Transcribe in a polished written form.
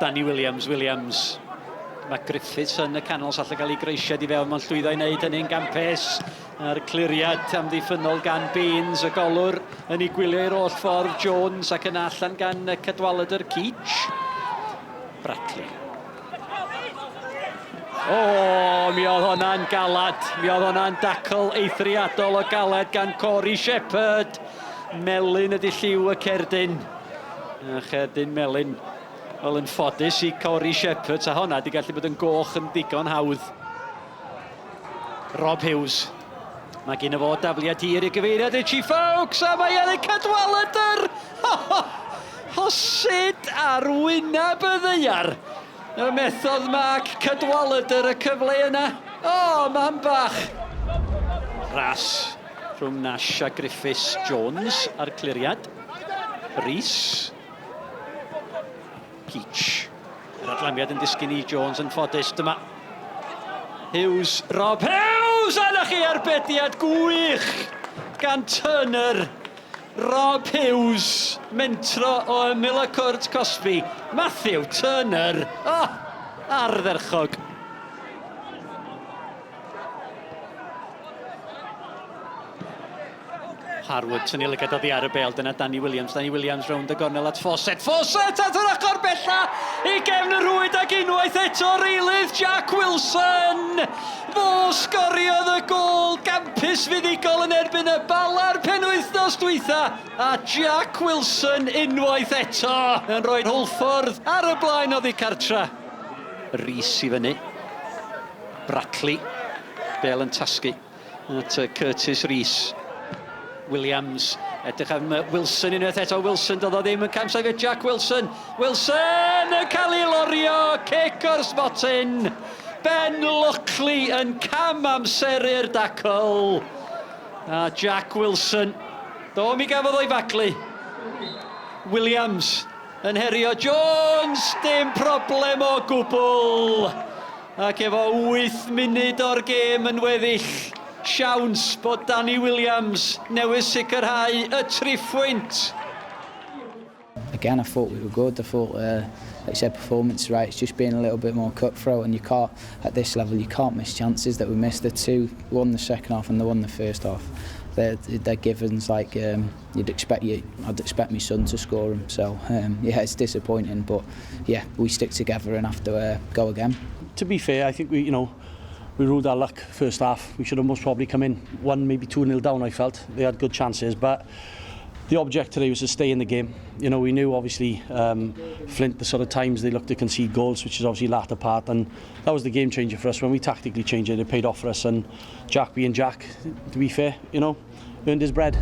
Danny Williams. Mae Griffiths yn y canol sall cael ei greisiad I fewn, mae'n llwyddo I wneud hynny'n gampus. A'r cliriad amddiffynol gan Baines, y golwr yn ei gwylio i'r oll ffordd Jones ac yn allan gan Cadwaladr Keach. Brackley. Mi oedd hwnna'n galad. Mi oedd hwnna'n dacl eithriadol o galad gan Corey Shepherd. Melyn ydi lliw y cerdyn. A cherdyn Melyn. Wel yn ffodus I Corey Shepherd, a honna di gallu bod yn goch yn digon hawdd. Rob Hughes. Mae gen I fo dafliad hir I gyfeiriad I Chief Oaks, a mae yn y Cadwaladr! Hosid ar wyneb y ddeiar. Y methodd Mark Cadwaladr y cyfle yna. Man bach. Ras rhwng Nash a Griffiths. Jones ar cliriad. Rhys. Keach. Yr adlamiad yn disgyn I Jones yn ffodus. Dyma Hughes. Rob Hughes! Yna chi arbediad gwych gan Turner. Rob Hughes. Mentro o ymyl y cwrt Cosby. Matthew Turner. Ardderchog. Harwood, tynnu lygad oddi ar y bel, dyna Danny Williams rownd y gornel at Fawcett at yr ochr bella I gefn y rwyd ag unwaith eto reilydd Jack Wilson. Fo sgoriodd y gol gampus fuddigol yn erbyn y bal ar penwythnos dwytha, a Jack Wilson unwaith eto yn rhoi Hwlffordd ar y blaen oddi cartra. Rhys I fyny. Brackley. Bel yn tasgu at Curtis Rhys. Williams, edrych am Wilson unwaith eto. Wilson doedd o ddim yn camsau fe Jack Wilson. Wilson yn cael ei lorio, cic o'r sbotyn. Ben Lockley yn cam amseru'r dacl. A Jack Wilson, mi gafodd o'i faclu. Williams yn herio Jones, dim problem o gwbl. Ac efo 8 munud o'r gêm yn weddill. Siawns bod Danny Williams newydd sicrhau y triphwynt. Again, I thought we were good. I thought, like you said, performance right. It's just being a little bit more cutthroat, and you can't, at this level, you can't miss chances that we missed. The two, one the second half and the one the first half. They're givens like I'd expect my son to score them. So yeah, it's disappointing, but yeah, we stick together and have to go again. To be fair, I think we ruled our luck first half. We should have most probably come in 1, maybe 2-0 down, I felt. They had good chances, but the object today was to stay in the game. We knew, obviously, Fflint, the sort of times they looked to concede goals, which is obviously latter part, and that was the game changer for us. When we tactically changed it, it paid off for us, and Jack being Jack, to be fair, earned his bread.